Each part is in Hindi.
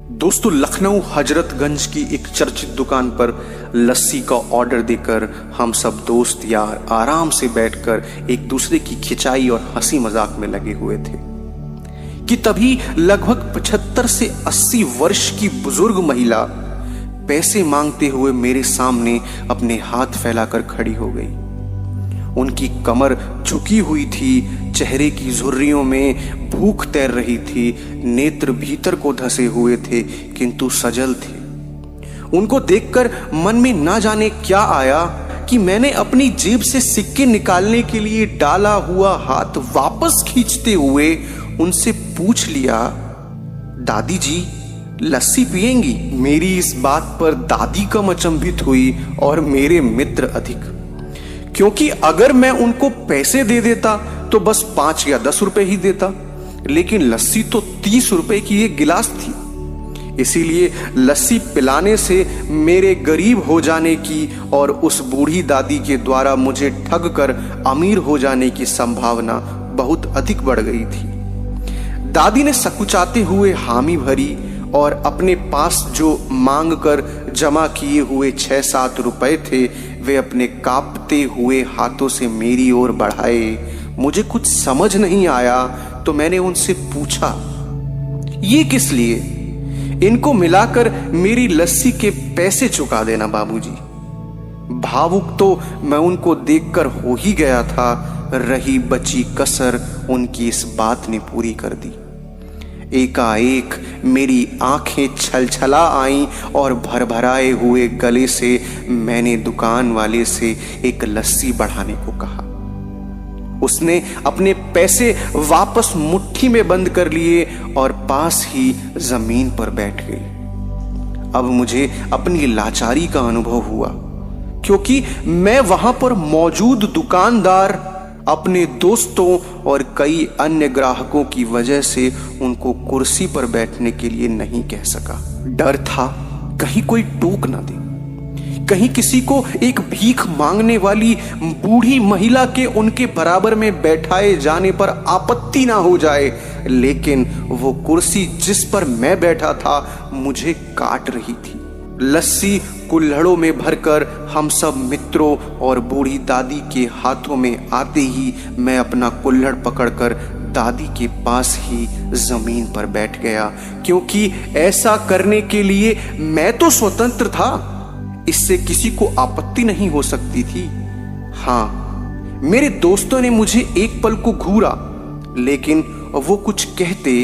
दोस्तों, लखनऊ हजरतगंज की एक चर्चित दुकान पर लस्सी का ऑर्डर देकर हम सब दोस्त यार आराम से बैठकर एक दूसरे की खिंचाई और हंसी मजाक में लगे हुए थे कि तभी लगभग 75 से 80 वर्ष की बुजुर्ग महिला पैसे मांगते हुए मेरे सामने अपने हाथ फैलाकर खड़ी हो गई। उनकी कमर झुकी हुई थी, चेहरे की झुर्रियों में भूख तैर रही थी, नेत्र भीतर को धंसे हुए थे किंतु सजल थे। उनको देखकर मन में ना जाने क्या आया कि मैंने अपनी जेब से सिक्के निकालने के लिए डाला हुआ हाथ वापस खींचते हुए उनसे पूछ लिया, दादी जी लस्सी पिएंगी? मेरी इस बात पर दादी कम अचंभित हुई और मेरे मित्र अधिक, क्योंकि अगर मैं उनको पैसे दे देता तो बस 5 या 10 रुपए ही देता, लेकिन लस्सी तो 30 रुपए की एक गिलास थी। इसीलिए लस्सी पिलाने से मेरे गरीब हो जाने की और उस बूढ़ी दादी के द्वारा मुझे ठग कर अमीर हो जाने की संभावना बहुत अधिक बढ़ गई थी। दादी ने सकुचाते हुए हामी भरी और अपने पास जो मांग कर जमा किए हुए 6-7 रुपए थे वे अपने कांपते हुए हाथों से मेरी ओर बढ़ाए। मुझे कुछ समझ नहीं आया तो मैंने उनसे पूछा, ये किस लिए? इनको मिलाकर मेरी लस्सी के पैसे चुका देना बाबूजी। भावुक तो मैं उनको देखकर हो ही गया था, रही बची कसर उनकी इस बात ने पूरी कर दी। एकाएक मेरी आंखें छलछला आईं और भरभराए हुए गले से मैंने दुकान वाले से एक लस्सी बढ़ाने को कहा। उसने अपने पैसे वापस मुट्ठी में बंद कर लिए और पास ही जमीन पर बैठ गई। अब मुझे अपनी लाचारी का अनुभव हुआ, क्योंकि मैं वहां पर मौजूद दुकानदार, अपने दोस्तों और कई अन्य ग्राहकों की वजह से उनको कुर्सी पर बैठने के लिए नहीं कह सका। डर था कहीं कोई टोक ना दे, कहीं किसी को एक भीख मांगने वाली बूढ़ी महिला के उनके बराबर में बैठाए जाने पर आपत्ति ना हो जाए। लेकिन वो कुर्सी जिस पर मैं बैठा था मुझे काट रही थी। लस्सी कुल्हड़ों में भरकर हम सब मित्रों और बूढ़ी दादी के हाथों में आते ही मैं अपना कुल्हड़ पकड़कर दादी के पास ही जमीन पर बैठ गया, क्योंकि ऐसा करने के लिए मैं तो स्वतंत्र था, इससे किसी को आपत्ति नहीं हो सकती थी। हाँ, मेरे दोस्तों ने मुझे एक पल को घूरा, लेकिन वो कुछ कहते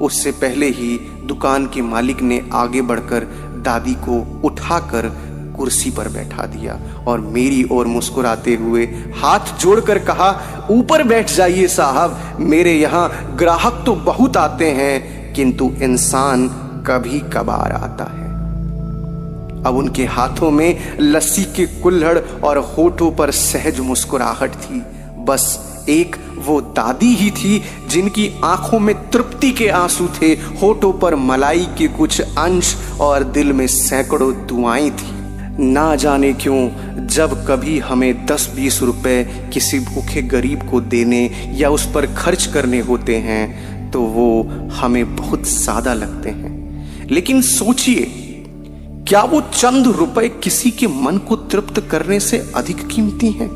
उससे पहले ही दुकान के मालिक ने आगे बढ़कर दादी को उठाकर कुर्सी पर बैठा दिया और मेरी ओर मुस्कुराते हुए हाथ जोड़कर कहा, ऊपर बैठ जाइए साहब, मेरे यहाँ ग्राहक तो बहुत आते हैं किंतु इंसान कभी कभार आता है। अब उनके हाथों में लस्सी के कुल्हड़ और होठों पर सहज मुस्कुराहट थी। बस एक वो दादी ही थी जिनकी आंखों में तृप्ति के आंसू थे, होठों पर मलाई के कुछ अंश और दिल में सैकड़ों दुआएं थी। ना जाने क्यों जब कभी हमें 10-20 रुपए किसी भूखे गरीब को देने या उस पर खर्च करने होते हैं तो वो हमें बहुत सादा लगते हैं। लेकिन सोचिए, क्या वो चंद रुपए किसी के मन को तृप्त करने से अधिक कीमती हैं?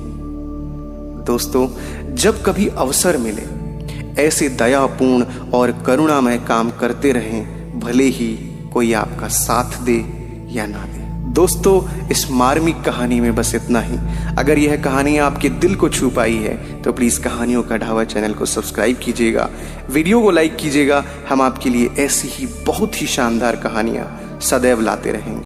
दोस्तों, जब कभी अवसर मिले ऐसे दयापूर्ण और करुणामय काम करते रहें, भले ही कोई आपका साथ दे या ना दे। दोस्तों, इस मार्मिक कहानी में बस इतना ही। अगर यह कहानी आपके दिल को छू पाई है तो प्लीज कहानियों का ढाबा चैनल को सब्सक्राइब कीजिएगा, वीडियो को लाइक कीजिएगा। हम आपके लिए ऐसी ही बहुत ही शानदार कहानियां सदैव लाते रहेंगे।